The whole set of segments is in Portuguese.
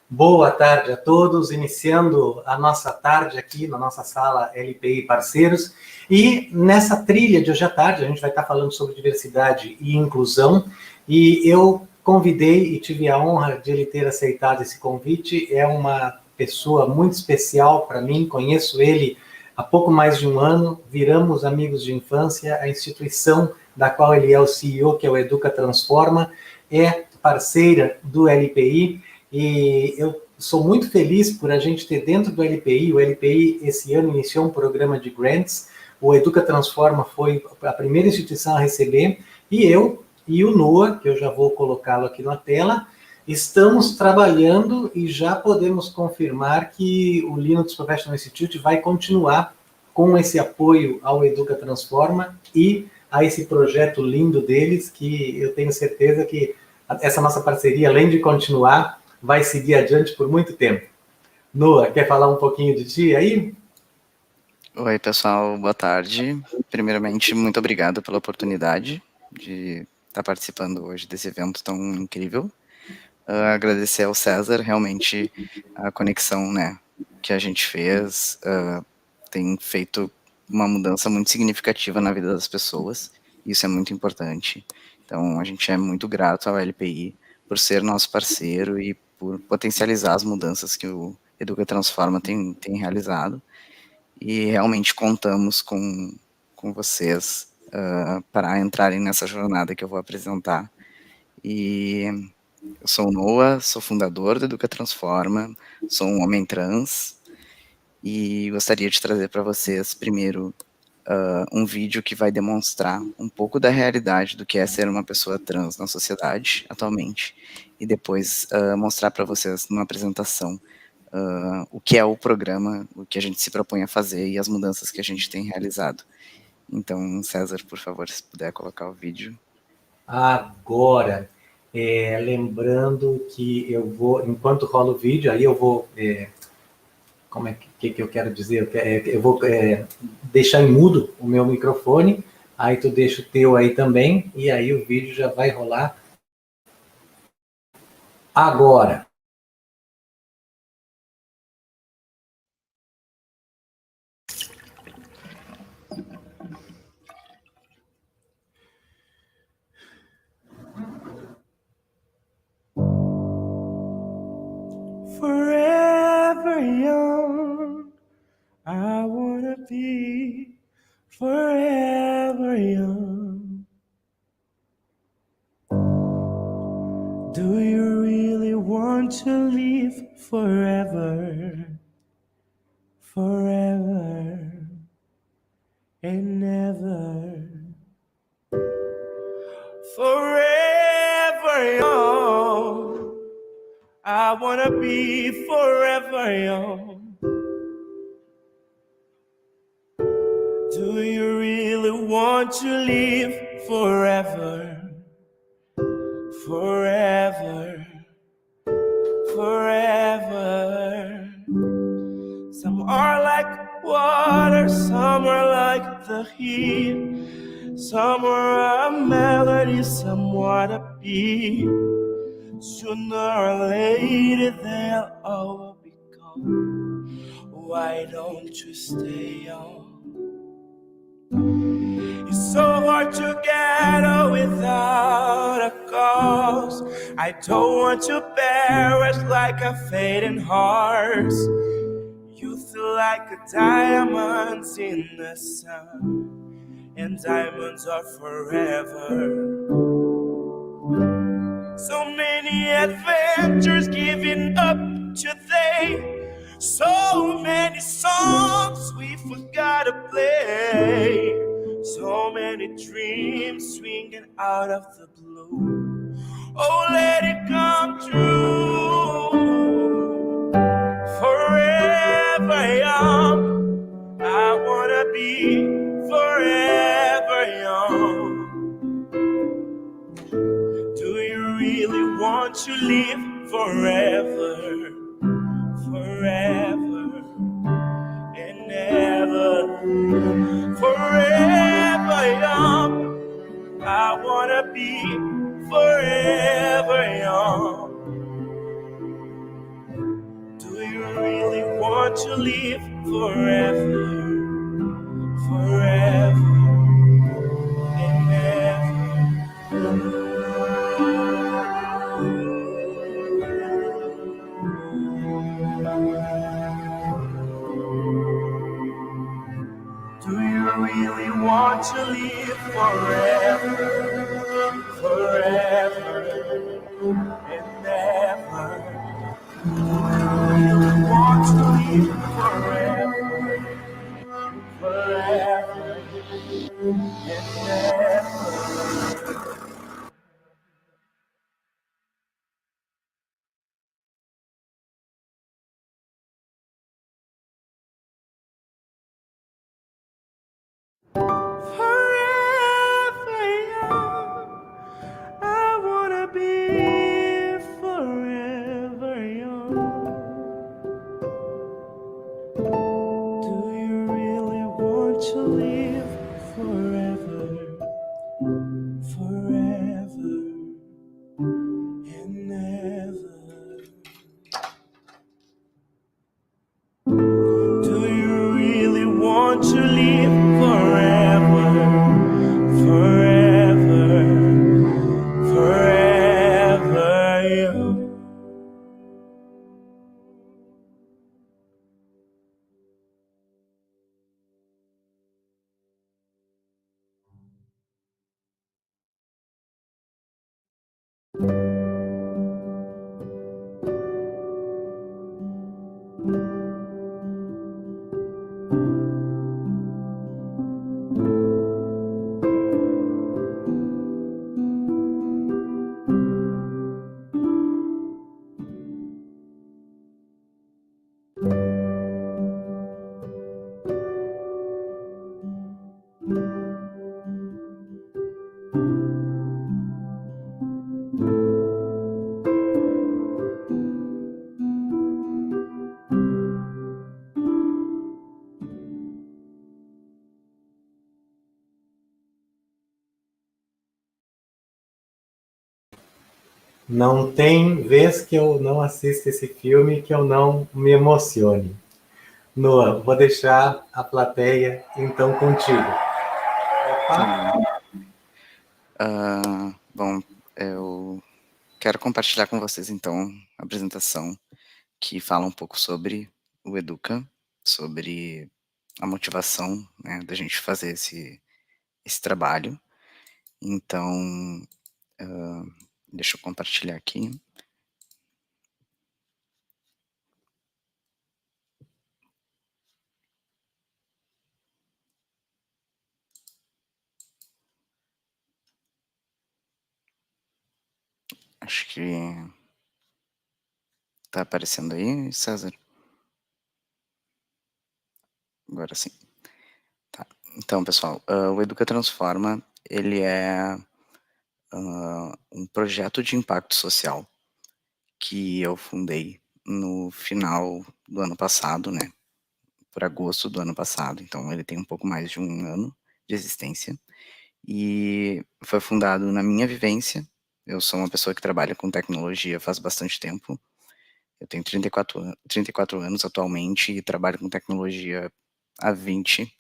Boa tarde a todos, iniciando a nossa tarde aqui na nossa sala LPI Parceiros. E nessa trilha de hoje à tarde, a gente vai estar falando sobre diversidade e inclusão. E eu convidei e tive a honra de ele ter aceitado esse convite. É uma pessoa muito especial para mim, conheço ele há pouco mais de um ano, viramos amigos de infância. A instituição da qual ele é o CEO, que é o Educa Transforma, é parceira do LPI. E eu sou muito feliz por a gente ter dentro do LPI, o LPI esse ano iniciou um programa de grants, o Educa Transforma foi a primeira instituição a receber, e eu e o Noah, que eu já vou colocá-lo aqui na tela, estamos trabalhando e já podemos confirmar que o Linux Professional Institute vai continuar com esse apoio ao Educa Transforma e a esse projeto lindo deles, que eu tenho certeza que essa nossa parceria, além de continuar, vai seguir adiante por muito tempo. Noah, quer falar um pouquinho de ti aí? Oi, pessoal, boa tarde. Primeiramente, muito obrigado pela oportunidade de estar participando hoje desse evento tão incrível. Agradecer ao César, realmente, a conexão, né, que a gente fez tem feito uma mudança muito significativa na vida das pessoas, e isso é muito importante. Então, a gente é muito grato ao LPI por ser nosso parceiro e por potencializar as mudanças que o Educa Transforma tem realizado. E realmente contamos com vocês para entrarem nessa jornada que eu vou apresentar. E eu sou o Noah, sou fundador do Educa Transforma, sou um homem trans e gostaria de trazer para vocês primeiro um vídeo que vai demonstrar um pouco da realidade do que é ser uma pessoa trans na sociedade atualmente, e depois mostrar para vocês numa apresentação o que é o programa, o que a gente se propõe a fazer e as mudanças que a gente tem realizado. Então, César, por favor, se puder colocar o vídeo. Agora, lembrando que eu vou, enquanto rola o vídeo, aí eu vou, como é que eu quero dizer? Eu vou deixar em mudo o meu microfone, aí tu deixa o teu aí também, e aí o vídeo já vai rolar agora. Forever young, I wanna be forever young. Do you really want to live forever, forever and never? Forever young, I wanna be forever young. Do you really want to live forever, forever, forever? Some are like water, some are like the heat. Some are a melody, somewhat a beat. Sooner or later they'll all be gone. Why don't you stay on? It's so hard to get out without a cause. I don't want to perish like a fading horse. You feel like a diamond in the sun, and diamonds are forever. So many adventures giving up today. So many songs we forgot to play. So many dreams swinging out of the blue. Oh, let it come true. Forever young, I wanna be forever young. Do you really want to live forever, forever and ever? Forever young, I wanna be forever young. to live forever, forever and ever. Do you really want to live forever, forever and ever? Do you really want to live forever, forever and ever? Forever young, I wanna be forever young. Do you really want to live forever, forever and ever? Do you really want to live forever, forever, forever young? Não tem vez que eu não assista esse filme que eu não me emocione. Noah, vou deixar a plateia então contigo. Opa. Bom, eu quero compartilhar com vocês então a apresentação que fala um pouco sobre o Educa, sobre a motivação, né, da gente fazer esse trabalho. Então, deixa eu compartilhar aqui. Acho que tá aparecendo aí, César? Agora sim. Tá. Então, pessoal, o Educa Transforma, ele é um projeto de impacto social que eu fundei no final do ano passado, né, por agosto do ano passado, então ele tem um pouco mais de 1 ano de existência, e foi fundado na minha vivência. Eu sou uma pessoa que trabalha com tecnologia faz bastante tempo, eu tenho 34 anos atualmente e trabalho com tecnologia há 20,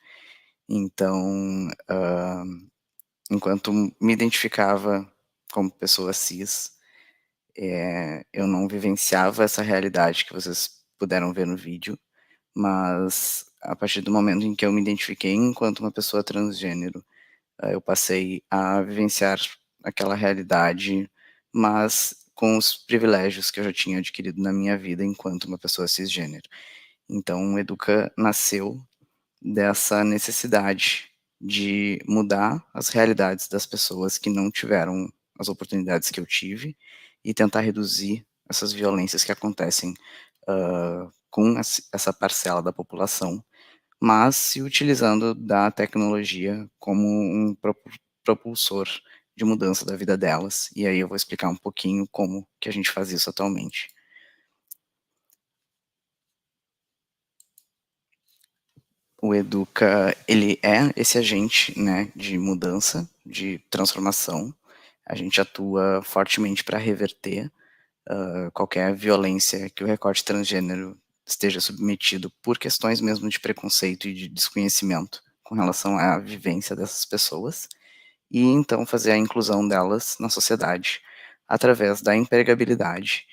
então, enquanto me identificava como pessoa cis, eu não vivenciava essa realidade que vocês puderam ver no vídeo, mas a partir do momento em que eu me identifiquei enquanto uma pessoa transgênero, eu passei a vivenciar aquela realidade, mas com os privilégios que eu já tinha adquirido na minha vida enquanto uma pessoa cisgênero. Então o Educa nasceu dessa necessidade de mudar as realidades das pessoas que não tiveram as oportunidades que eu tive e tentar reduzir essas violências que acontecem com essa parcela da população, mas se utilizando da tecnologia como um propulsor de mudança da vida delas. E aí eu vou explicar um pouquinho como que a gente faz isso atualmente. O Educa, ele é esse agente, né, de mudança, de transformação. A gente atua fortemente para reverter qualquer violência que o recorte transgênero esteja submetido por questões mesmo de preconceito e de desconhecimento com relação à vivência dessas pessoas, e então fazer a inclusão delas na sociedade através da empregabilidade.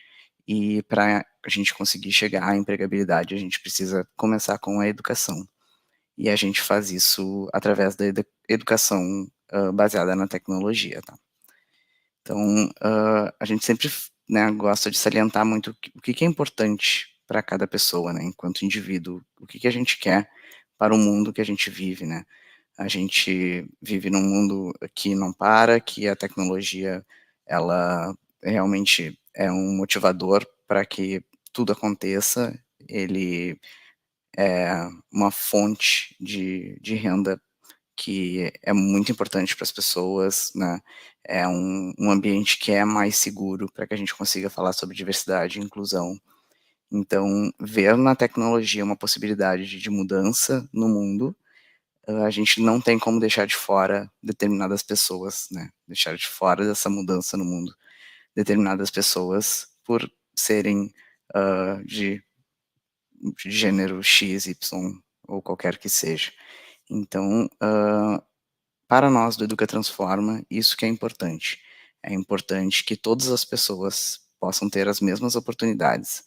E para a gente conseguir chegar à empregabilidade, a gente precisa começar com a educação. E a gente faz isso através da educação baseada na tecnologia, tá? Então, a gente sempre, né, gosta de salientar muito o que é importante para cada pessoa, né, enquanto indivíduo, o que a gente quer para o mundo que a gente vive, né? A gente vive num mundo que não para, que a tecnologia, ela realmente é um motivador para que tudo aconteça, ele é uma fonte de renda que é muito importante para as pessoas, né? É um ambiente que é mais seguro para que a gente consiga falar sobre diversidade e inclusão. Então, ver na tecnologia uma possibilidade de mudança no mundo, a gente não tem como deixar de fora determinadas pessoas, né? Deixar de fora dessa mudança no mundo determinadas pessoas por serem de gênero X, Y ou qualquer que seja. Então, para nós do Educa Transforma, isso que é importante. É importante que todas as pessoas possam ter as mesmas oportunidades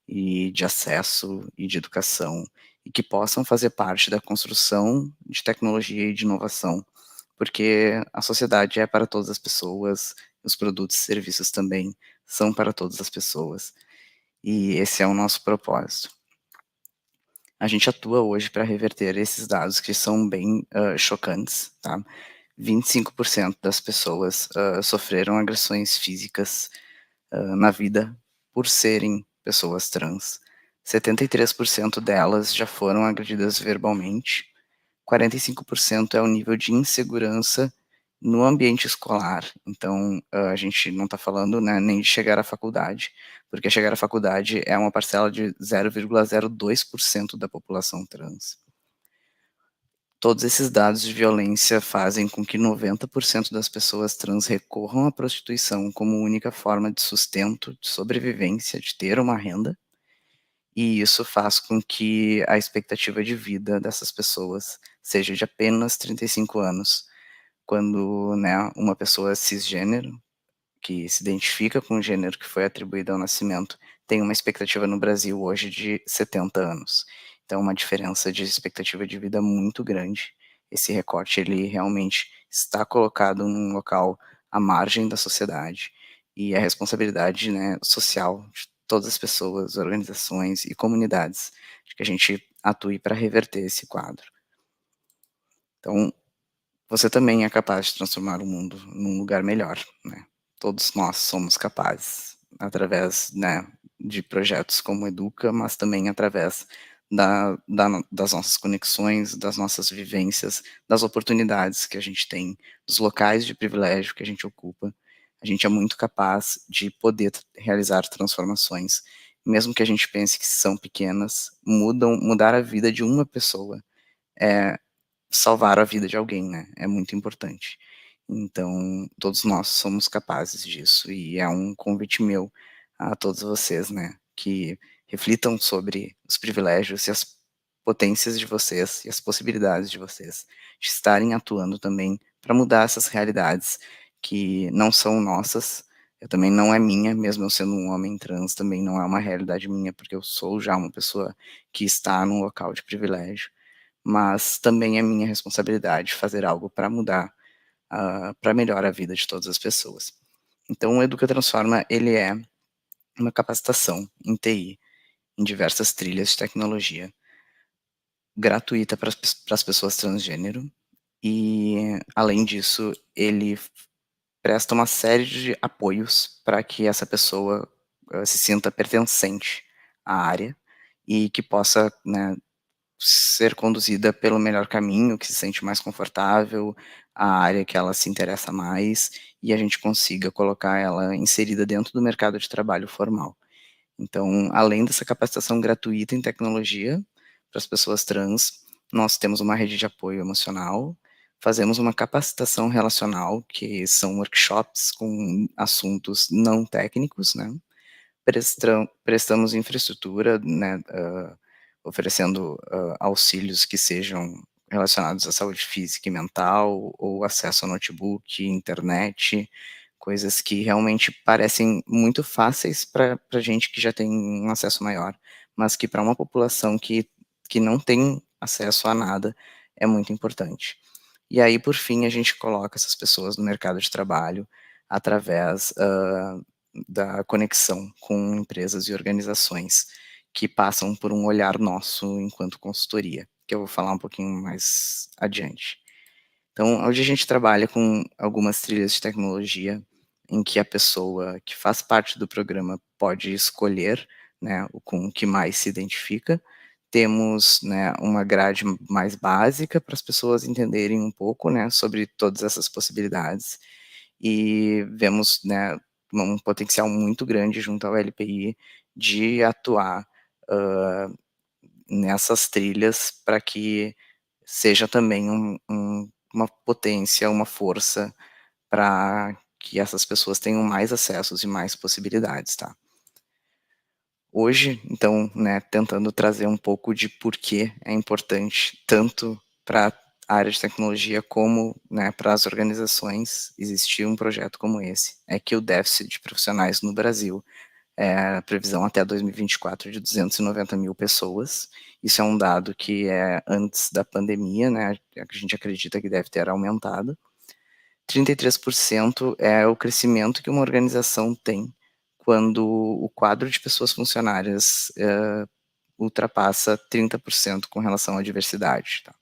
e de acesso e de educação e que possam fazer parte da construção de tecnologia e de inovação, porque a sociedade é para todas as pessoas, os produtos e serviços também são para todas as pessoas. E esse é o nosso propósito. A gente atua hoje para reverter esses dados que são bem chocantes, tá? 25% das pessoas sofreram agressões físicas na vida por serem pessoas trans. 73% delas já foram agredidas verbalmente. 45% é o nível de insegurança no ambiente escolar. Então, a gente não está falando, né, nem de chegar à faculdade, porque chegar à faculdade é uma parcela de 0,02% da população trans. Todos esses dados de violência fazem com que 90% das pessoas trans recorram à prostituição como única forma de sustento, de sobrevivência, de ter uma renda, e isso faz com que a expectativa de vida dessas pessoas seja de apenas 35 anos, quando, né, uma pessoa cisgênero, que se identifica com o gênero que foi atribuído ao nascimento, tem uma expectativa no Brasil hoje de 70 anos. Então, uma diferença de expectativa de vida muito grande. Esse recorte, ele realmente está colocado num local à margem da sociedade, e é responsabilidade, né, social de todas as pessoas, organizações e comunidades de que a gente atue para reverter esse quadro. Então, você também é capaz de transformar o mundo num lugar melhor, né? Todos nós somos capazes, através, né, de projetos como Educa, mas também através das nossas conexões, das nossas vivências, das oportunidades que a gente tem, dos locais de privilégio que a gente ocupa. A gente é muito capaz de poder realizar transformações, mesmo que a gente pense que são pequenas, mudar a vida de uma pessoa é salvar a vida de alguém, né? É muito importante. Então, todos nós somos capazes disso, e é um convite meu a todos vocês, né, que reflitam sobre os privilégios e as potências de vocês e as possibilidades de vocês de estarem atuando também para mudar essas realidades que não são nossas. Eu também não é minha, mesmo eu sendo um homem trans, também não é uma realidade minha, porque eu sou já uma pessoa que está num local de privilégio, mas também é minha responsabilidade fazer algo para mudar, para melhorar a vida de todas as pessoas. Então, o Educa Transforma, ele é uma capacitação em TI, em diversas trilhas de tecnologia, gratuita para as pessoas transgênero, e, além disso, ele presta uma série de apoios para que essa pessoa se sinta pertencente à área e que possa, né, ser conduzida pelo melhor caminho, que se sente mais confortável, a área que ela se interessa mais, e a gente consiga colocar ela inserida dentro do mercado de trabalho formal. Então, além dessa capacitação gratuita em tecnologia para as pessoas trans, nós temos uma rede de apoio emocional, fazemos uma capacitação relacional, que são workshops com assuntos não técnicos, né, prestamos infraestrutura, né, oferecendo auxílios que sejam relacionados à saúde física e mental, ou acesso a notebook, internet, coisas que realmente parecem muito fáceis para gente que já tem um acesso maior, mas que para uma população que não tem acesso a nada é muito importante. E aí, por fim, a gente coloca essas pessoas no mercado de trabalho através da conexão com empresas e organizações que passam por um olhar nosso enquanto consultoria, que eu vou falar um pouquinho mais adiante. Então, hoje a gente trabalha com algumas trilhas de tecnologia em que a pessoa que faz parte do programa pode escolher, né, com o que mais se identifica. Temos, né, uma grade mais básica para as pessoas entenderem um pouco, né, sobre todas essas possibilidades, e vemos, né, um potencial muito grande junto ao LPI de atuar nessas trilhas para que seja também uma potência, uma força para que essas pessoas tenham mais acessos e mais possibilidades, tá? Hoje, então, né, tentando trazer um pouco de por que é importante tanto para a área de tecnologia como, né, para as organizações existir um projeto como esse, é que o déficit de profissionais no Brasil a previsão até 2024 de 290 mil pessoas. Isso é um dado que é antes da pandemia, né? A gente acredita que deve ter aumentado. 33% é o crescimento que uma organização tem quando o quadro de pessoas funcionárias ultrapassa 30% com relação à diversidade. Tá?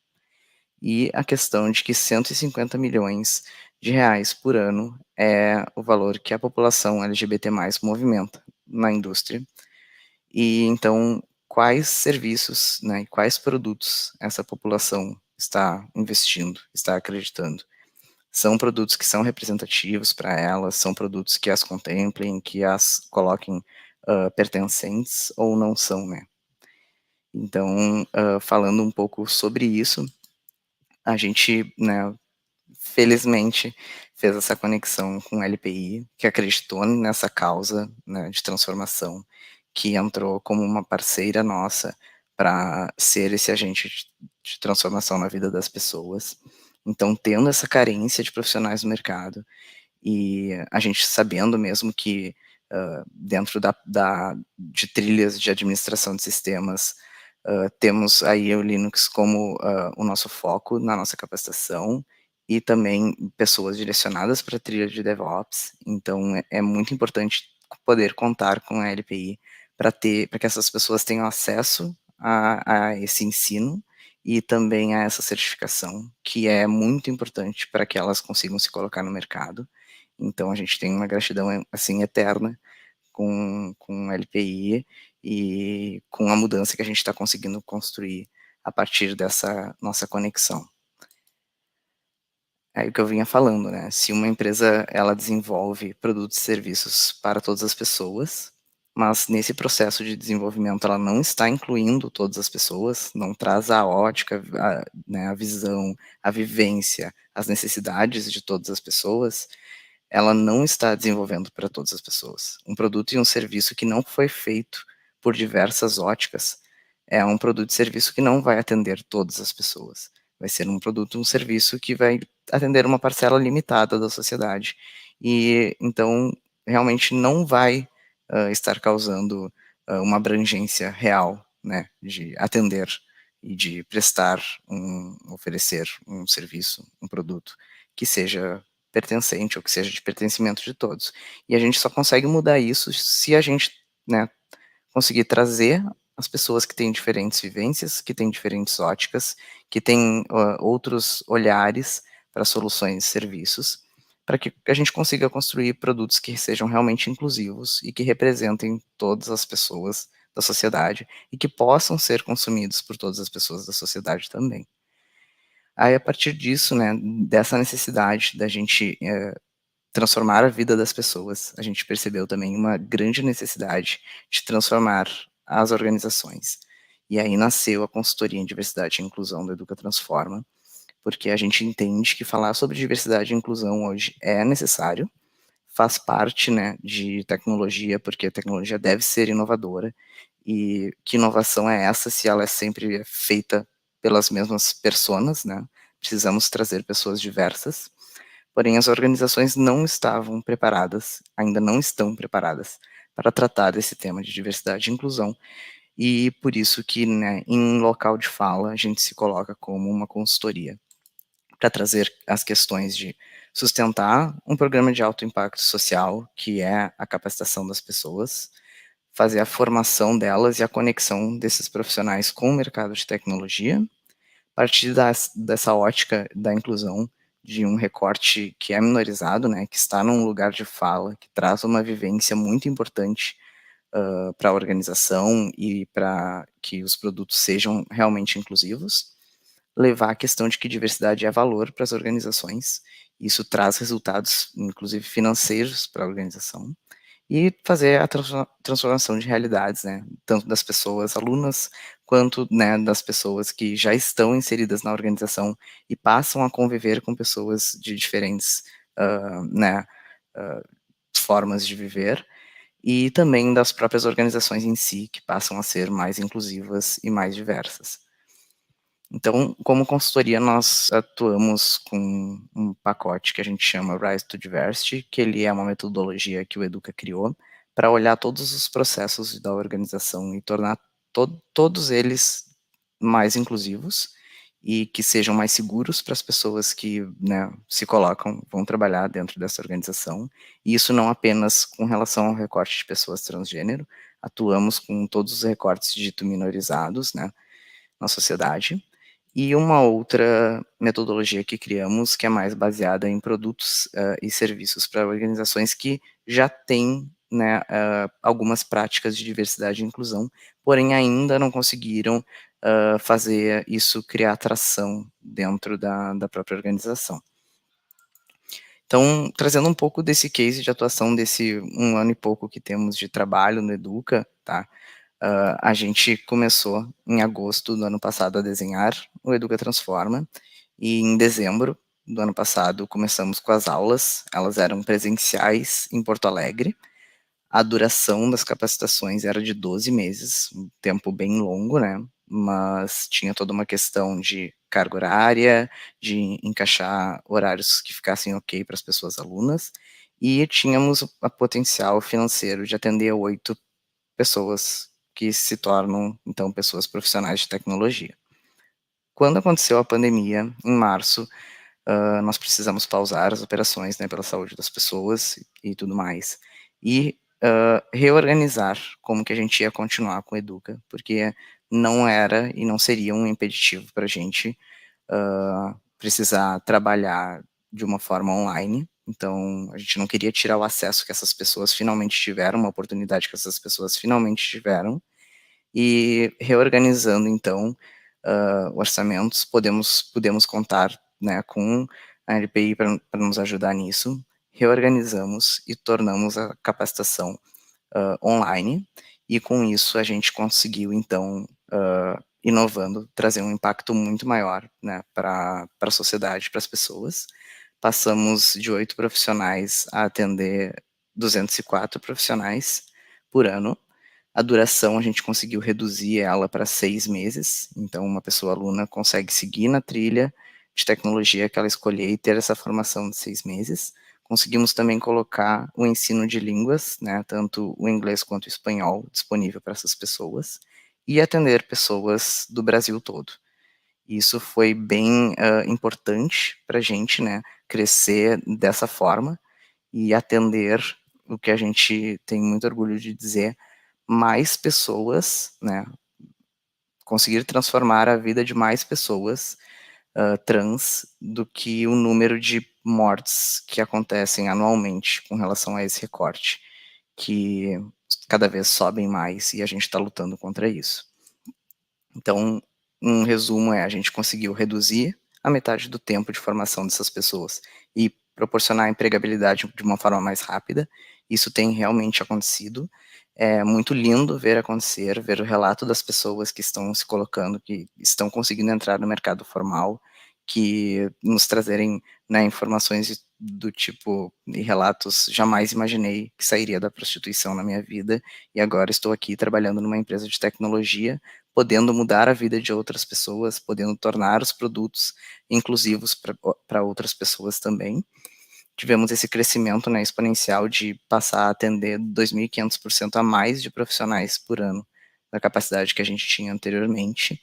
E a questão de que 150 milhões de reais por ano é o valor que a população LGBT+ movimenta na indústria. E então, quais serviços, né, e quais produtos essa população está investindo, está acreditando? São produtos que são representativos para elas, são produtos que as contemplem, que as coloquem pertencentes ou não são, né? Então, falando um pouco sobre isso, a gente, né, felizmente fez essa conexão com o LPI, que acreditou nessa causa, né, de transformação, que entrou como uma parceira nossa para ser esse agente de transformação na vida das pessoas. Então, tendo essa carência de profissionais no mercado, e a gente sabendo mesmo que dentro de trilhas de administração de sistemas, temos aí o Linux como o nosso foco na nossa capacitação, e também pessoas direcionadas para a trilha de DevOps. Então, é muito importante poder contar com a LPI para que essas pessoas tenham acesso a esse ensino e também a essa certificação, que é muito importante para que elas consigam se colocar no mercado. Então, a gente tem uma gratidão, assim, eterna com o LPI e com a mudança que a gente está conseguindo construir a partir dessa nossa conexão. É o que eu vinha falando, né? Se uma empresa ela desenvolve produtos e serviços para todas as pessoas, mas nesse processo de desenvolvimento ela não está incluindo todas as pessoas, não traz a ótica, né, a visão, a vivência, as necessidades de todas as pessoas, ela não está desenvolvendo para todas as pessoas. Um produto e um serviço que não foi feito por diversas óticas é um produto e serviço que não vai atender todas as pessoas. Vai ser um produto e um serviço que vai atender uma parcela limitada da sociedade. E, então, realmente não vai estar causando uma abrangência real, né, de atender e de prestar, oferecer um serviço, um produto que seja pertencente ou que seja de pertencimento de todos. E a gente só consegue mudar isso se a gente, né, conseguir trazer as pessoas que têm diferentes vivências, que têm diferentes óticas, que têm outros olhares para soluções e serviços, para que a gente consiga construir produtos que sejam realmente inclusivos e que representem todas as pessoas da sociedade e que possam ser consumidos por todas as pessoas da sociedade também. Aí, a partir disso, né, dessa necessidade da gente transformar a vida das pessoas, a gente percebeu também uma grande necessidade de transformar as organizações. E aí nasceu a consultoria em diversidade e inclusão da Educa Transforma, porque a gente entende que falar sobre diversidade e inclusão hoje é necessário, faz parte, né, de tecnologia, porque a tecnologia deve ser inovadora, e que inovação é essa se ela é sempre feita pelas mesmas pessoas, né? Precisamos trazer pessoas diversas, porém as organizações não estavam preparadas, ainda não estão preparadas para tratar desse tema de diversidade e inclusão, e por isso que, né, em local de fala, a gente se coloca como uma consultoria, para trazer as questões de sustentar um programa de alto impacto social, que é a capacitação das pessoas, fazer a formação delas e a conexão desses profissionais com o mercado de tecnologia, a partir dessa ótica da inclusão, de um recorte que é minorizado, né, que está num lugar de fala, que traz uma vivência muito importante para a organização e para que os produtos sejam realmente inclusivos, levar a questão de que diversidade é valor para as organizações, isso traz resultados, inclusive financeiros, para a organização, e fazer a transformação de realidades, né, tanto das pessoas alunas, quanto, né, das pessoas que já estão inseridas na organização e passam a conviver com pessoas de diferentes, né, formas de viver, e também das próprias organizações em si, que passam a ser mais inclusivas e mais diversas. Então, como consultoria, nós atuamos com um pacote que a gente chama Rise to Diversity, que ele é uma metodologia que o Educa criou para olhar todos os processos da organização e tornar todos eles mais inclusivos e que sejam mais seguros para as pessoas que, né, se colocam, vão trabalhar dentro dessa organização. E isso não apenas com relação ao recorte de pessoas transgênero, atuamos com todos os recortes dito minorizados, né, na sociedade. E uma outra metodologia que criamos, que é mais baseada em produtos e serviços para organizações que já têm, né, algumas práticas de diversidade e inclusão, porém ainda não conseguiram fazer isso criar atração dentro da própria organização. Então, trazendo um pouco desse case de atuação desse 1 ano e pouco que temos de trabalho no Educa, tá? A gente começou em agosto do ano passado a desenhar o Educa Transforma, e em dezembro do ano passado começamos com as aulas, elas eram presenciais em Porto Alegre, a duração das capacitações era de 12 meses, um tempo bem longo, né, mas tinha toda uma questão de carga horária, de encaixar horários que ficassem ok para as pessoas alunas, e tínhamos o potencial financeiro de atender 8 pessoas que se tornam, então, pessoas profissionais de tecnologia. Quando aconteceu a pandemia, em março, nós precisamos pausar as operações, né, pela saúde das pessoas e tudo mais, e reorganizar como que a gente ia continuar com o Educa, porque não era e não seria um impeditivo para a gente precisar trabalhar de uma forma online. Então, a gente não queria tirar o acesso que essas pessoas finalmente tiveram, uma oportunidade que essas pessoas finalmente tiveram, e reorganizando, então, orçamentos, podemos contar, né, com a LPI para nos ajudar nisso, reorganizamos e tornamos a capacitação online, e com isso a gente conseguiu, então, inovando, trazer um impacto muito maior, né, para a sociedade, para as pessoas. Passamos de 8 profissionais a atender 204 profissionais por ano. A duração a gente conseguiu reduzir ela para 6 meses, então uma pessoa aluna consegue seguir na trilha de tecnologia que ela escolher e ter essa formação de 6 meses. Conseguimos também colocar o ensino de línguas, né, tanto o inglês quanto o espanhol, disponível para essas pessoas, e atender pessoas do Brasil todo. Isso foi bem importante para a gente, né, crescer dessa forma e atender o que a gente tem muito orgulho de dizer, mais pessoas, né, conseguir transformar a vida de mais pessoas trans do que o número de mortes que acontecem anualmente com relação a esse recorte, que cada vez sobem mais e a gente está lutando contra isso. Então, um resumo é, a gente conseguiu reduzir a metade do tempo de formação dessas pessoas e proporcionar empregabilidade de uma forma mais rápida. Isso tem realmente acontecido. É muito lindo ver acontecer, ver o relato das pessoas que estão se colocando, que estão conseguindo entrar no mercado formal, que nos trazerem, né, informações do tipo, e relatos, jamais imaginei que sairia da prostituição na minha vida, e agora estou aqui trabalhando numa empresa de tecnologia, podendo mudar a vida de outras pessoas, podendo tornar os produtos inclusivos para outras pessoas também. Tivemos esse crescimento, né, exponencial de passar a atender 2.500% a mais de profissionais por ano da capacidade que a gente tinha anteriormente.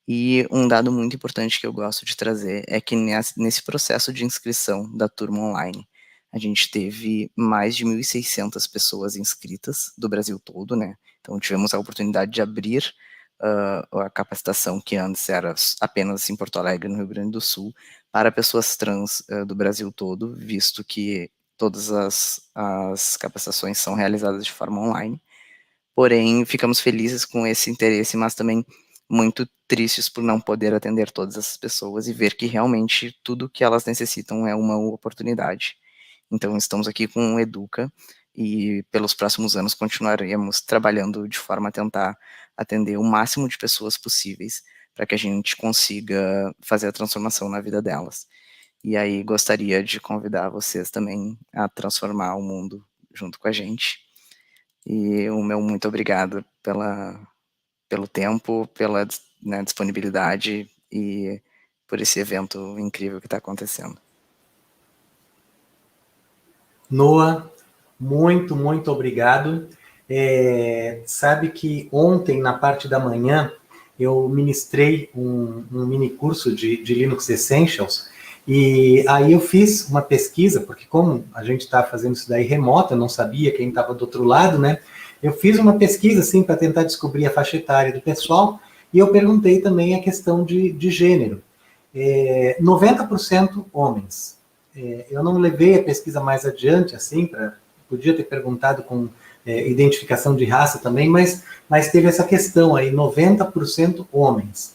E um dado muito importante que eu gosto de trazer é que nesse processo de inscrição da turma online, a gente teve mais de 1.600 pessoas inscritas do Brasil todo, né? Então tivemos a oportunidade de abrir a capacitação que antes era apenas em Porto Alegre, no Rio Grande do Sul, para pessoas trans do Brasil todo, visto que todas as capacitações são realizadas de forma online. Porém, ficamos felizes com esse interesse, mas também muito tristes por não poder atender todas essas pessoas e ver que realmente tudo que elas necessitam é uma oportunidade. Então, estamos aqui com o Educa e pelos próximos anos continuaremos trabalhando de forma a tentar atender o máximo de pessoas possíveis para que a gente consiga fazer a transformação na vida delas. E aí, gostaria de convidar vocês também a transformar o mundo junto com a gente. E o meu muito obrigado pelo tempo, pela, né, disponibilidade e por esse evento incrível que está acontecendo. Noah, muito obrigado. Sabe que ontem, na parte da manhã, eu ministrei um mini curso de Linux Essentials, e aí eu fiz uma pesquisa, porque como a gente está fazendo isso daí remota, eu não sabia quem estava do outro lado, né? Eu fiz uma pesquisa, assim, para tentar descobrir a faixa etária do pessoal, e eu perguntei também a questão de gênero. 90% homens. Eu não levei a pesquisa mais adiante, assim, podia ter perguntado com identificação de raça também, mas teve essa questão aí, 90% homens.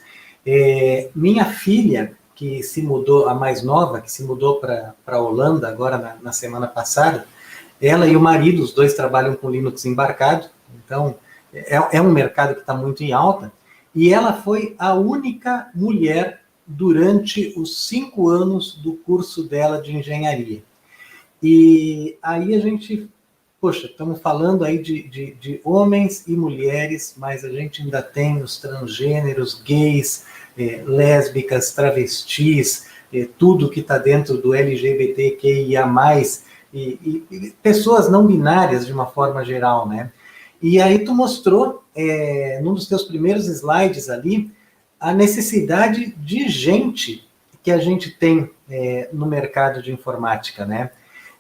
Minha filha, que se mudou, a mais nova, que se mudou para a Holanda agora na semana passada, ela e o marido, os dois trabalham com Linux embarcado, então é um mercado que está muito em alta, e ela foi a única mulher durante os 5 anos do curso dela de engenharia. E aí a gente, poxa, estamos falando aí de homens e mulheres, mas a gente ainda tem os transgêneros, gays, lésbicas, travestis, tudo que está dentro do LGBTQIA+, e pessoas não binárias de uma forma geral, né? E aí tu mostrou, num dos teus primeiros slides ali, a necessidade de gente que a gente tem no mercado de informática, né?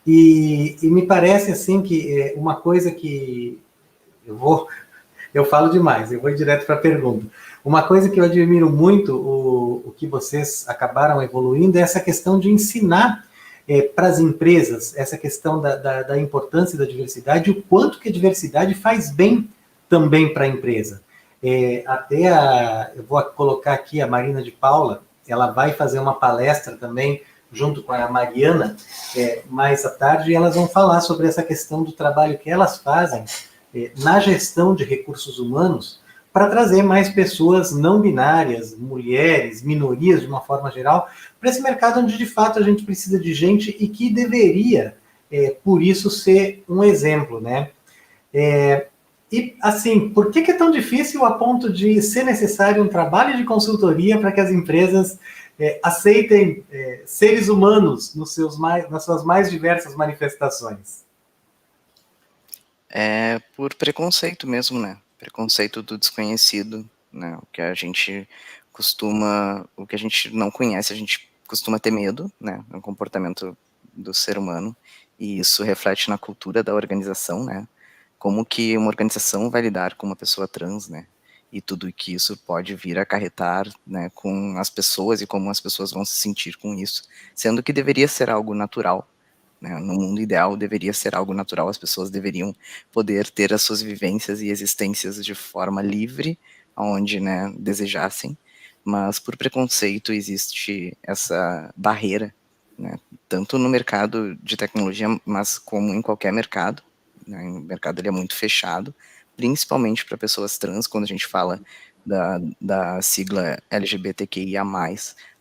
E me parece, assim, que uma coisa que eu falo demais, eu vou direto para a pergunta. Uma coisa que eu admiro muito, o que vocês acabaram evoluindo, é essa questão de ensinar para as empresas, essa questão da importância da diversidade, o quanto que a diversidade faz bem também para a empresa. Eu vou colocar aqui a Marina de Paula, ela vai fazer uma palestra também, junto com a Mariana, mais à tarde, e elas vão falar sobre essa questão do trabalho que elas fazem na gestão de recursos humanos, para trazer mais pessoas não binárias, mulheres, minorias de uma forma geral, para esse mercado onde de fato a gente precisa de gente e que deveria, por isso, ser um exemplo, né? E, assim, por que é tão difícil a ponto de ser necessário um trabalho de consultoria para que as empresas aceitem seres humanos nas suas mais diversas manifestações? Por preconceito mesmo, né? Preconceito do desconhecido, né? O que a gente não conhece, a gente costuma ter medo, né? É um comportamento do ser humano, e isso reflete na cultura da organização, né? Como que uma organização vai lidar com uma pessoa trans, né? E tudo que isso pode vir a acarretar, né, com as pessoas e como as pessoas vão se sentir com isso, sendo que deveria ser algo natural, né? No mundo ideal deveria ser algo natural, as pessoas deveriam poder ter as suas vivências e existências de forma livre, onde, né, desejassem, mas por preconceito existe essa barreira, né, tanto no mercado de tecnologia, mas como em qualquer mercado, né? O mercado ele é muito fechado, principalmente para pessoas trans. Quando a gente fala da sigla LGBTQIA+,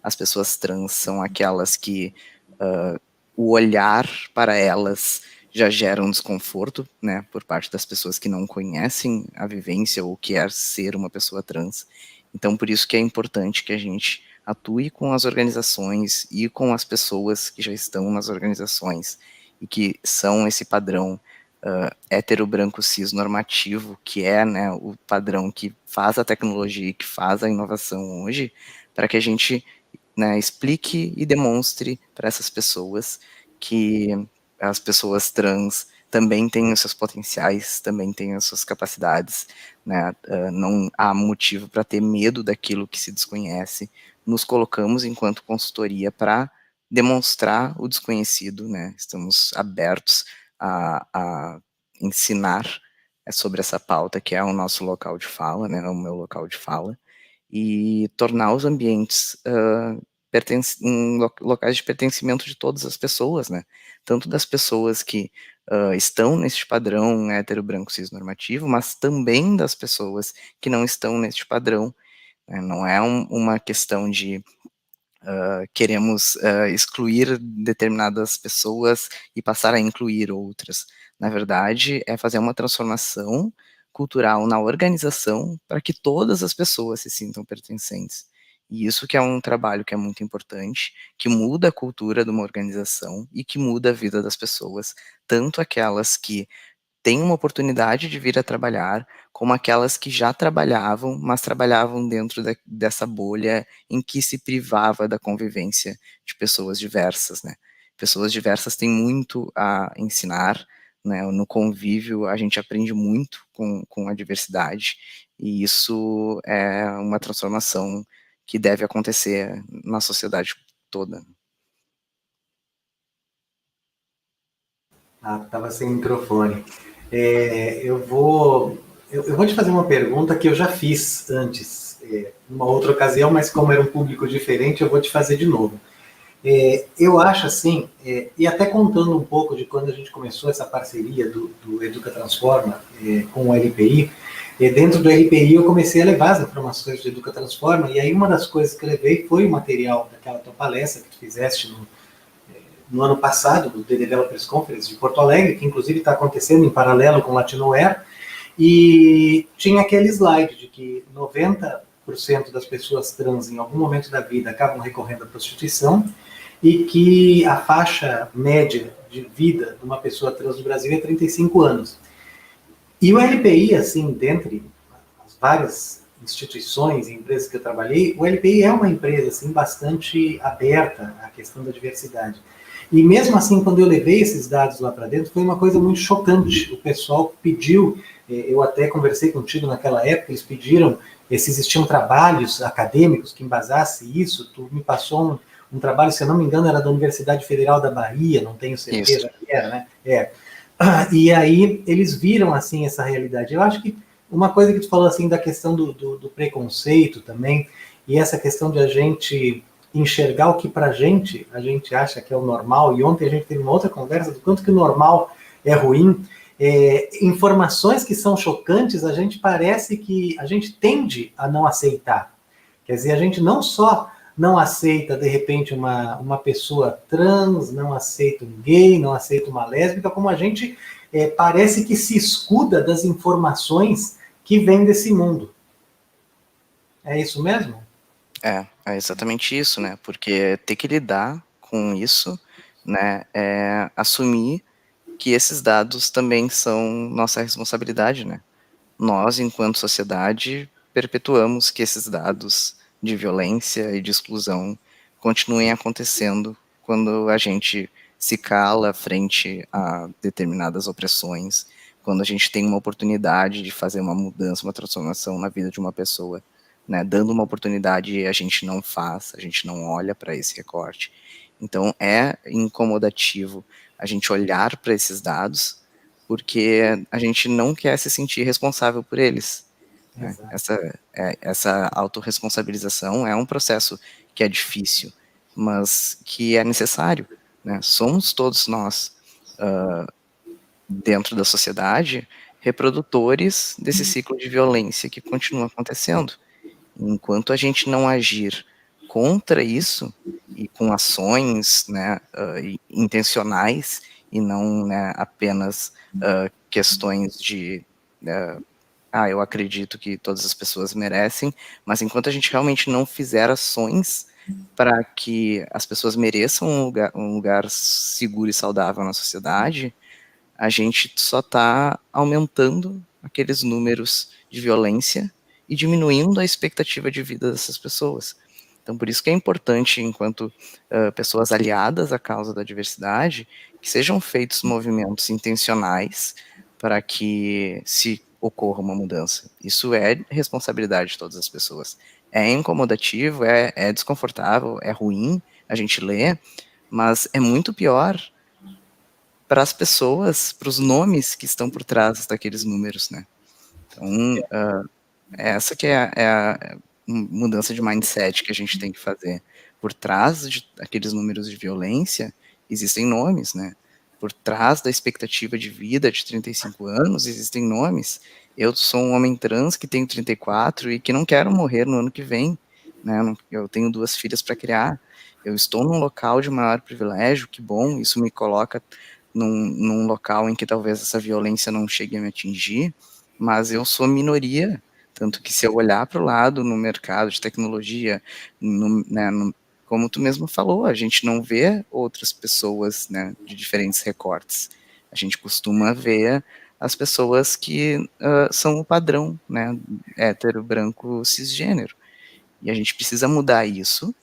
as pessoas trans são aquelas que o olhar para elas já gera um desconforto, né, por parte das pessoas que não conhecem a vivência ou quer ser uma pessoa trans. Então, por isso que é importante que a gente atue com as organizações e com as pessoas que já estão nas organizações e que são esse padrão hétero, branco, cis, normativo, que é, né, o padrão que faz a tecnologia e que faz a inovação hoje, para que a gente, né, explique e demonstre para essas pessoas que as pessoas trans também têm os seus potenciais, também têm as suas capacidades, né, não há motivo para ter medo daquilo que se desconhece. Nos colocamos enquanto consultoria para demonstrar o desconhecido, né, estamos abertos a ensinar sobre essa pauta, que é o nosso local de fala, né, o meu local de fala, e tornar os ambientes locais de pertencimento de todas as pessoas, né, tanto das pessoas que estão neste padrão hétero, branco, cis, normativo, mas também das pessoas que não estão neste padrão, né, não é uma questão de queremos excluir determinadas pessoas e passar a incluir outras. Na verdade, é fazer uma transformação cultural na organização para que todas as pessoas se sintam pertencentes. E isso que é um trabalho que é muito importante, que muda a cultura de uma organização e que muda a vida das pessoas, tanto aquelas que têm uma oportunidade de vir a trabalhar, como aquelas que já trabalhavam, mas trabalhavam dentro dessa bolha em que se privava da convivência de pessoas diversas, né? Pessoas diversas têm muito a ensinar, né? No convívio a gente aprende muito com a diversidade, e isso é uma transformação que deve acontecer na sociedade toda. Estava sem microfone. Eu vou te fazer uma pergunta que eu já fiz antes, numa outra ocasião, mas como era um público diferente, eu vou te fazer de novo. Eu acho assim, e até contando um pouco de quando a gente começou essa parceria do Educa Transforma com o LPI, dentro do LPI eu comecei a levar as informações do Educa Transforma, e aí uma das coisas que eu levei foi o material daquela tua palestra que tu fizeste no ano passado, do The Developers Conference de Porto Alegre, que inclusive está acontecendo em paralelo com o Latinoware, e tinha aquele slide de que 90% das pessoas trans em algum momento da vida acabam recorrendo à prostituição, e que a faixa média de vida de uma pessoa trans no Brasil é 35 anos. E o LPI, assim, dentre as várias instituições e empresas que eu trabalhei, o LPI é uma empresa, assim, bastante aberta à questão da diversidade. E mesmo assim, quando eu levei esses dados lá para dentro, foi uma coisa muito chocante. O pessoal pediu, eu até conversei contigo naquela época, eles pediram se existiam trabalhos acadêmicos que embasassem isso. Tu me passou um trabalho, se eu não me engano, era da Universidade Federal da Bahia, não tenho certeza que era, né? E aí eles viram, assim, essa realidade. Eu acho que uma coisa que tu falou, assim, da questão do preconceito também, e essa questão de a gente enxergar o que pra a gente acha que é o normal, e ontem a gente teve uma outra conversa do quanto que o normal é ruim, informações que são chocantes, a gente parece que a gente tende a não aceitar. Quer dizer, a gente não só não aceita, de repente, uma pessoa trans, não aceita um gay, não aceita uma lésbica, como a gente parece que se escuda das informações que vêm desse mundo. É isso mesmo? É exatamente isso, né? Porque ter que lidar com isso, né, é assumir que esses dados também são nossa responsabilidade, né? Nós, enquanto sociedade, perpetuamos que esses dados de violência e de exclusão continuem acontecendo quando a gente se cala frente a determinadas opressões, quando a gente tem uma oportunidade de fazer uma mudança, uma transformação na vida de uma pessoa, né, dando uma oportunidade e a gente não faz, a gente não olha para esse recorte. Então é incomodativo a gente olhar para esses dados, porque a gente não quer se sentir responsável por eles. Né? Essa autorresponsabilização é um processo que é difícil, mas que é necessário. Né? Somos todos nós, dentro da sociedade, reprodutores desse ciclo de violência que continua acontecendo. Enquanto a gente não agir contra isso, e com ações, né, intencionais, e não, né, apenas questões de eu acredito que todas as pessoas merecem, mas enquanto a gente realmente não fizer ações para que as pessoas mereçam um lugar seguro e saudável na sociedade, a gente só está aumentando aqueles números de violência e diminuindo a expectativa de vida dessas pessoas. Então, por isso que é importante, enquanto pessoas aliadas à causa da diversidade, que sejam feitos movimentos intencionais para que se ocorra uma mudança. Isso é responsabilidade de todas as pessoas. É incomodativo, é desconfortável, é ruim a gente ler, mas é muito pior para as pessoas, para os nomes que estão por trás daqueles números, né? Então, essa que é a mudança de mindset que a gente tem que fazer. Por trás de aqueles números de violência, existem nomes, né? Por trás da expectativa de vida de 35 anos, existem nomes. Eu sou um homem trans que tenho 34 e que não quero morrer no ano que vem, né? Eu tenho 2 filhas para criar. Eu estou num local de maior privilégio, que bom, isso me coloca num local em que talvez essa violência não chegue a me atingir, mas eu sou minoria. Tanto que se eu olhar para o lado no mercado de tecnologia, como tu mesmo falou, a gente não vê outras pessoas, né, de diferentes recortes. A gente costuma ver as pessoas que são o padrão, né, hétero, branco, cisgênero. E a gente precisa mudar isso,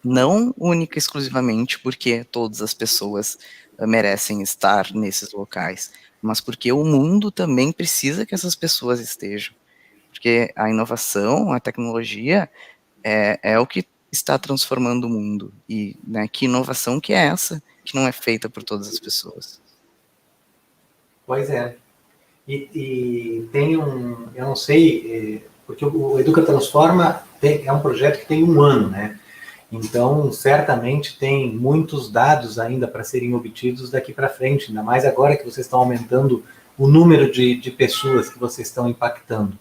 não única e exclusivamente porque todas as pessoas merecem estar nesses locais, mas porque o mundo também precisa que essas pessoas estejam. Porque a inovação, a tecnologia, é o que está transformando o mundo. E, né, que inovação que é essa, que não é feita por todas as pessoas? Pois é. E tem eu não sei, porque o Educa Transforma é um projeto que tem 1 ano, né? Então, certamente tem muitos dados ainda para serem obtidos daqui para frente, ainda mais agora que vocês estão aumentando o número de pessoas que vocês estão impactando.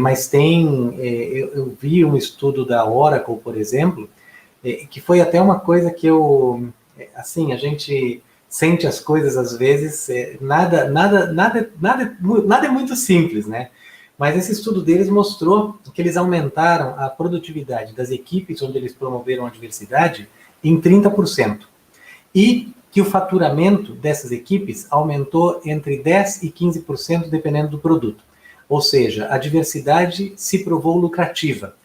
Mas eu vi um estudo da Oracle, por exemplo, que foi até uma coisa que assim, a gente sente as coisas às vezes, nada é muito simples, né? Mas esse estudo deles mostrou que eles aumentaram a produtividade das equipes onde eles promoveram a diversidade em 30%. E que o faturamento dessas equipes aumentou entre 10% e 15%, dependendo do produto. Ou seja, a diversidade se provou lucrativa.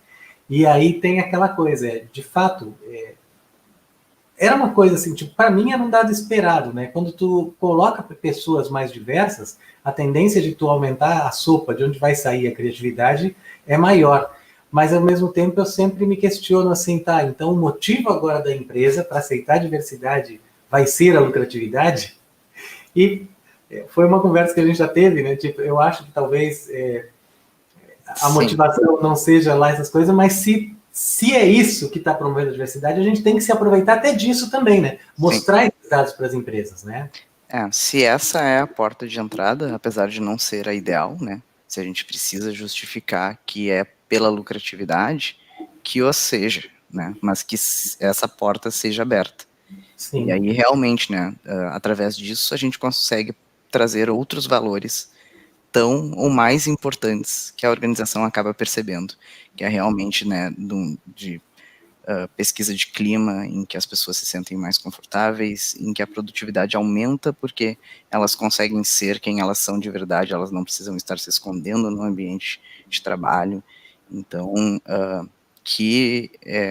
E aí tem aquela coisa, de fato, era uma coisa assim, tipo, para mim era um dado esperado, né? Quando tu coloca pessoas mais diversas, a tendência de tu aumentar a sopa de onde vai sair a criatividade é maior. Mas, ao mesmo tempo, eu sempre me questiono assim, tá, então o motivo agora da empresa para aceitar a diversidade vai ser a lucratividade? E foi uma conversa que a gente já teve, né? Tipo, eu acho que talvez a motivação não seja lá essas coisas, mas se é isso que está promovendo a diversidade, a gente tem que se aproveitar até disso também, né? Mostrar esses dados para as empresas, né? Se essa é a porta de entrada, apesar de não ser a ideal, né? Se a gente precisa justificar que é pela lucratividade, que o seja, né? Mas que essa porta seja aberta. Sim. E aí, realmente, né? Através disso, a gente consegue trazer outros valores tão ou mais importantes que a organização acaba percebendo, que é realmente, né, de pesquisa de clima, em que as pessoas se sentem mais confortáveis, em que a produtividade aumenta porque elas conseguem ser quem elas são de verdade, elas não precisam estar se escondendo no ambiente de trabalho. Então,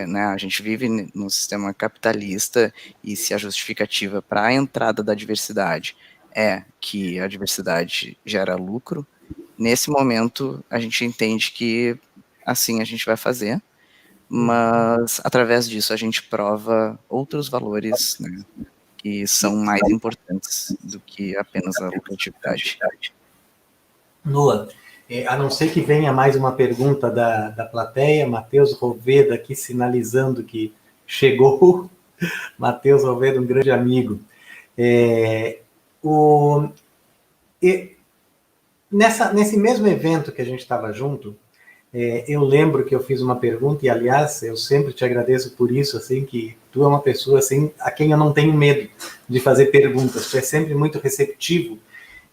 né, a gente vive num sistema capitalista, e se a justificativa para a entrada da diversidade é que a diversidade gera lucro, nesse momento a gente entende que assim a gente vai fazer, mas através disso a gente prova outros valores, né, que são mais importantes do que apenas a lucratividade. Noah, a não ser que venha mais uma pergunta da plateia, Matheus Roveda aqui sinalizando que chegou. Matheus Roveda, um grande amigo. Nesse mesmo evento que a gente estava junto, Eu lembro que eu fiz uma pergunta, e aliás, eu sempre te agradeço por isso, assim, que tu é uma pessoa, assim, a quem eu não tenho medo de fazer perguntas, tu é sempre muito receptivo,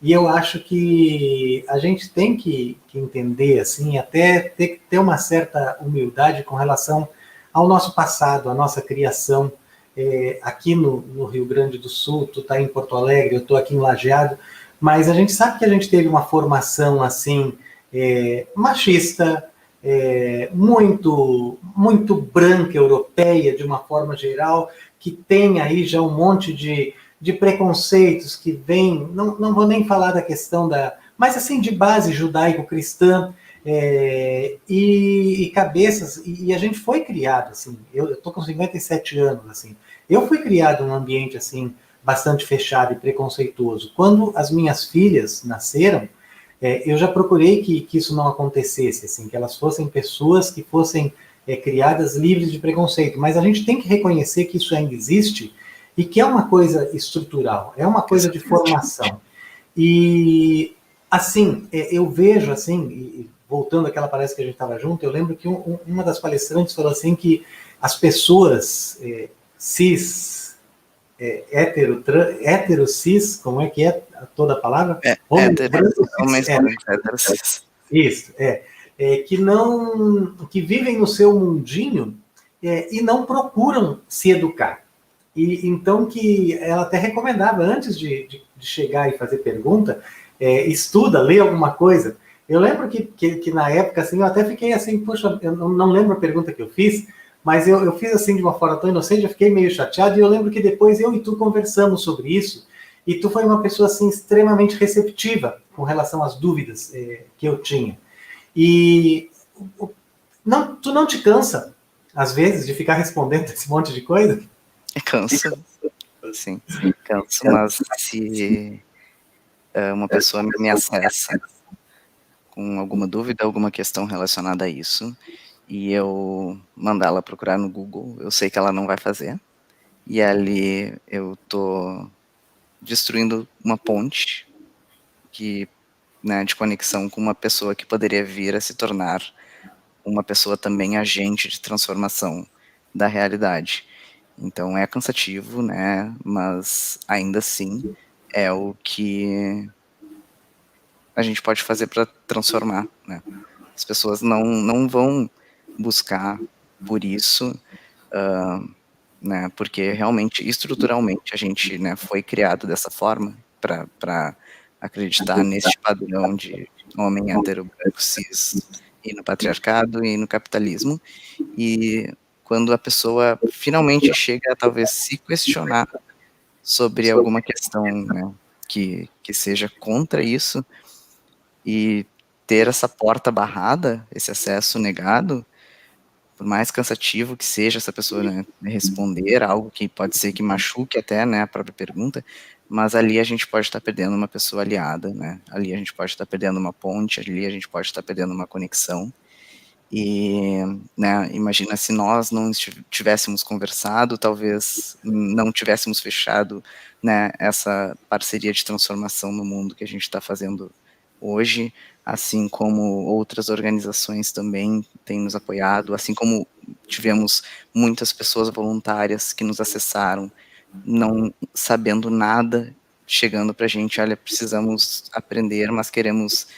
e eu acho que a gente tem que entender, assim, até ter uma certa humildade com relação ao nosso passado, à nossa criação. Aqui no Rio Grande do Sul, tu tá em Porto Alegre, eu tô aqui em Lajeado, mas a gente sabe que a gente teve uma formação, assim, machista, muito branca, europeia, de uma forma geral, que tem aí já um monte de preconceitos que vem, não vou nem falar da questão mas assim, de base judaico-cristã, e cabeças, e a gente foi criado, assim, eu tô com 57 anos, assim, eu fui criado num ambiente, assim, bastante fechado e preconceituoso. Quando as minhas filhas nasceram, eu já procurei que isso não acontecesse, assim, que elas fossem pessoas que fossem criadas livres de preconceito, mas a gente tem que reconhecer que isso ainda existe e que é uma coisa estrutural, é uma coisa de formação. E, assim, eu vejo, assim, voltando àquela palestra que a gente estava junto, eu lembro que uma das palestrantes falou assim que as pessoas cis, hétero, cis, como é que é toda a palavra? Hétero cis. Isso, que vivem no seu mundinho e não procuram se educar. E então que ela até recomendava, antes de chegar e fazer pergunta, estuda, lê alguma coisa. Eu lembro que na época, assim, eu até fiquei assim, poxa, eu não lembro a pergunta que eu fiz, mas eu fiz assim de uma forma tão inocente, eu fiquei meio chateado, e eu lembro que depois eu e tu conversamos sobre isso, e tu foi uma pessoa assim extremamente receptiva com relação às dúvidas que eu tinha. E tu não te cansa, às vezes, de ficar respondendo esse monte de coisa? Canso, sim, canso, mas se uma pessoa me acessa com alguma dúvida, alguma questão relacionada a isso, e eu mandar ela procurar no Google, eu sei que ela não vai fazer, e ali eu tô destruindo uma ponte de conexão com uma pessoa que poderia vir a se tornar uma pessoa também agente de transformação da realidade. Então é cansativo, né, mas ainda assim é o que a gente pode fazer para transformar, né. As pessoas não vão buscar por isso, né, porque realmente, estruturalmente, a gente, né, foi criado dessa forma para acreditar nesse padrão de homem hétero, branco, cis, e no patriarcado e no capitalismo, e quando a pessoa finalmente chega a talvez se questionar sobre alguma questão, né, que seja contra isso, e ter essa porta barrada, esse acesso negado, por mais cansativo que seja essa pessoa, né, responder algo que pode ser que machuque até, né, a própria pergunta, mas ali a gente pode estar perdendo uma pessoa aliada, né, ali a gente pode estar perdendo uma ponte, ali a gente pode estar perdendo uma conexão, e, né, imagina se nós não tivéssemos conversado, talvez não tivéssemos fechado, né, essa parceria de transformação no mundo que a gente está fazendo hoje, assim como outras organizações também têm nos apoiado, assim como tivemos muitas pessoas voluntárias que nos acessaram, não sabendo nada, chegando para a gente, olha, precisamos aprender, mas queremos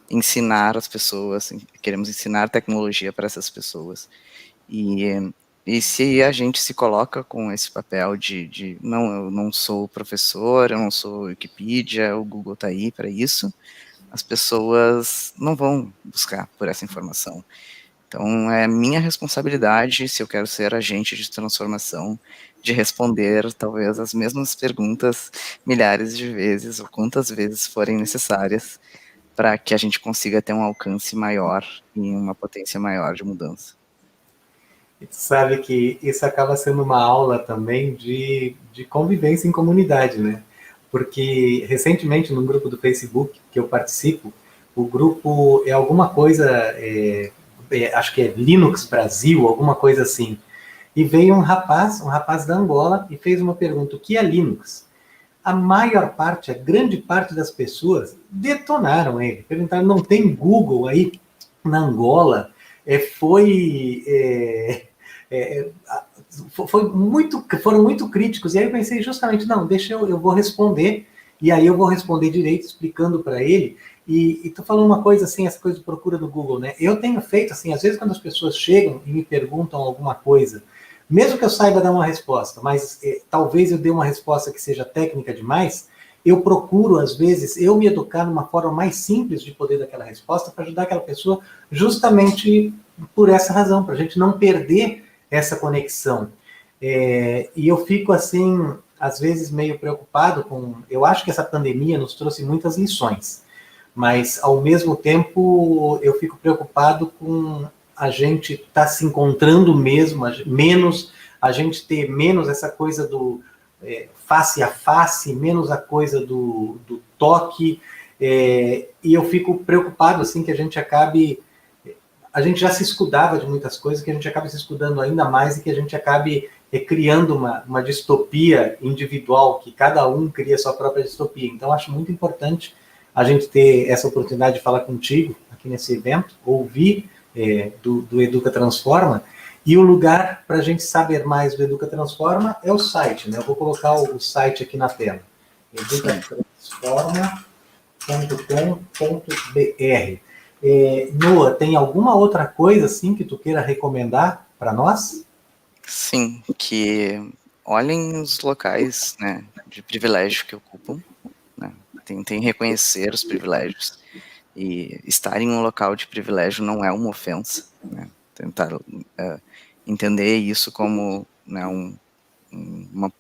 ensinar as pessoas, queremos ensinar tecnologia para essas pessoas. E se a gente se coloca com esse papel de não, eu não sou professor, eu não sou Wikipedia, o Google está aí para isso, as pessoas não vão buscar por essa informação. Então, é minha responsabilidade, se eu quero ser agente de transformação, de responder talvez as mesmas perguntas milhares de vezes, ou quantas vezes forem necessárias, para que a gente consiga ter um alcance maior e uma potência maior de mudança. E tu sabe que isso acaba sendo uma aula também de convivência em comunidade, né? Porque recentemente, num grupo do Facebook que eu participo, o grupo é alguma coisa, acho que é Linux Brasil, alguma coisa assim, e veio um rapaz da Angola, e fez uma pergunta: o que é Linux? A grande parte das pessoas detonaram ele, perguntaram, não tem Google aí na Angola? foram muito críticos, e aí eu pensei justamente, não, deixa eu vou responder, e aí eu vou responder direito, explicando para ele, e tô falando uma coisa assim, essa coisa de procura do Google, né? Eu tenho feito assim, às vezes quando as pessoas chegam e me perguntam alguma coisa, mesmo que eu saiba dar uma resposta, mas talvez eu dê uma resposta que seja técnica demais, eu procuro, às vezes, eu me educar numa forma mais simples de poder dar aquela resposta para ajudar aquela pessoa justamente por essa razão, para a gente não perder essa conexão. E eu fico, assim, às vezes meio preocupado com... Eu acho que essa pandemia nos trouxe muitas lições, mas, ao mesmo tempo, eu fico preocupado com a gente estar se encontrando mesmo, a gente ter menos essa coisa do face a face, menos a coisa do toque, e eu fico preocupado, assim, que a gente acabe... A gente já se escudava de muitas coisas, que a gente acabe se escudando ainda mais e que a gente acabe criando uma distopia individual, que cada um cria a sua própria distopia. Então, acho muito importante a gente ter essa oportunidade de falar contigo aqui nesse evento, ouvir do Educa Transforma, e o lugar para a gente saber mais do Educa Transforma é o site, né? Eu vou colocar o site aqui na tela, educatransforma.com.br. Noah, tem alguma outra coisa assim que tu queira recomendar para nós? Sim, que olhem os locais, né, de privilégio que ocupam, né? Tentem reconhecer os privilégios, e estar em um local de privilégio não é uma ofensa, né? Tentar entender isso como, né, uma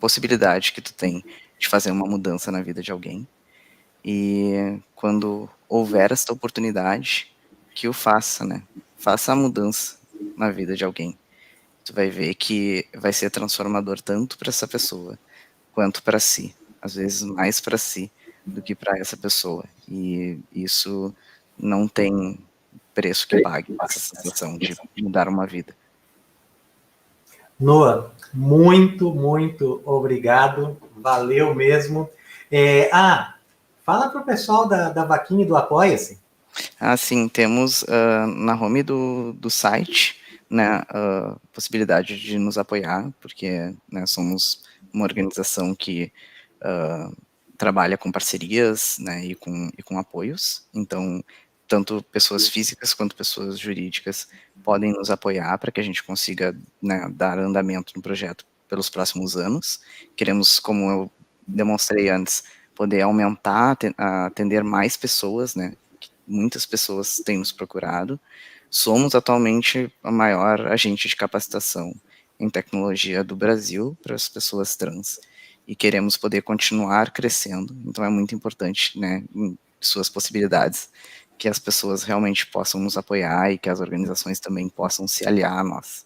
possibilidade que tu tem de fazer uma mudança na vida de alguém, e quando houver esta oportunidade, que o faça, né? Faça a mudança na vida de alguém. Tu vai ver que vai ser transformador tanto para essa pessoa quanto para si, às vezes mais para si do que para essa pessoa, e isso não tem preço que pague essa sensação de mudar uma vida. Noah, muito, muito obrigado, valeu mesmo. Fala para o pessoal da vaquinha e do Apoia-se. Sim, temos na home do site, né, a possibilidade de nos apoiar, porque, né, somos uma organização que trabalha com parcerias, né, e com apoios, então tanto pessoas físicas quanto pessoas jurídicas podem nos apoiar para que a gente consiga, né, dar andamento no projeto pelos próximos anos. Queremos, como eu demonstrei antes, poder aumentar, atender mais pessoas, né, muitas pessoas têm nos procurado. Somos atualmente a maior agente de capacitação em tecnologia do Brasil para as pessoas trans, e queremos poder continuar crescendo, então é muito importante, né, em suas possibilidades, que as pessoas realmente possam nos apoiar e que as organizações também possam se aliar a nós.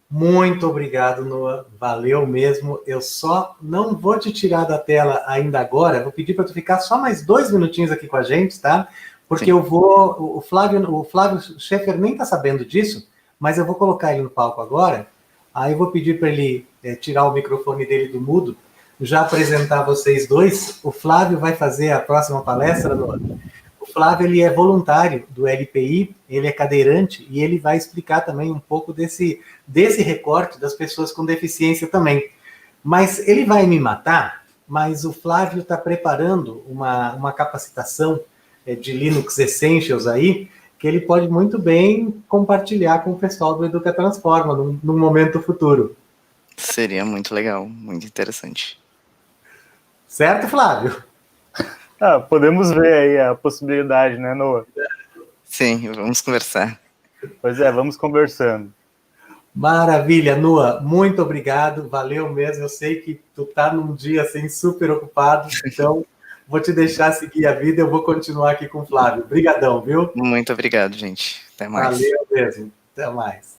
Muito obrigado, Noah, valeu mesmo. Eu só não vou te tirar da tela ainda agora, vou pedir para tu ficar só mais 2 minutinhos aqui com a gente, tá? Porque sim, o Flávio Schaeffer nem está sabendo disso, mas eu vou colocar ele no palco agora, aí eu vou pedir para ele tirar o microfone dele do mudo, já apresentar vocês dois. O Flávio vai fazer a próxima palestra, Noah. O Flávio, ele é voluntário do LPI, ele é cadeirante, e ele vai explicar também um pouco desse recorte das pessoas com deficiência também. Mas ele vai me matar, mas o Flávio está preparando uma capacitação de Linux Essentials aí, que ele pode muito bem compartilhar com o pessoal do Educa Transforma num momento futuro. Seria muito legal, muito interessante. Certo, Flávio? Podemos ver aí a possibilidade, né, Noah? Sim, vamos conversar. Pois é, vamos conversando. Maravilha, Noah, muito obrigado, valeu mesmo. Eu sei que tu tá num dia assim super ocupado, então vou te deixar seguir a vida, eu vou continuar aqui com o Flávio. Obrigadão, viu? Muito obrigado, gente. Até mais. Valeu mesmo, até mais.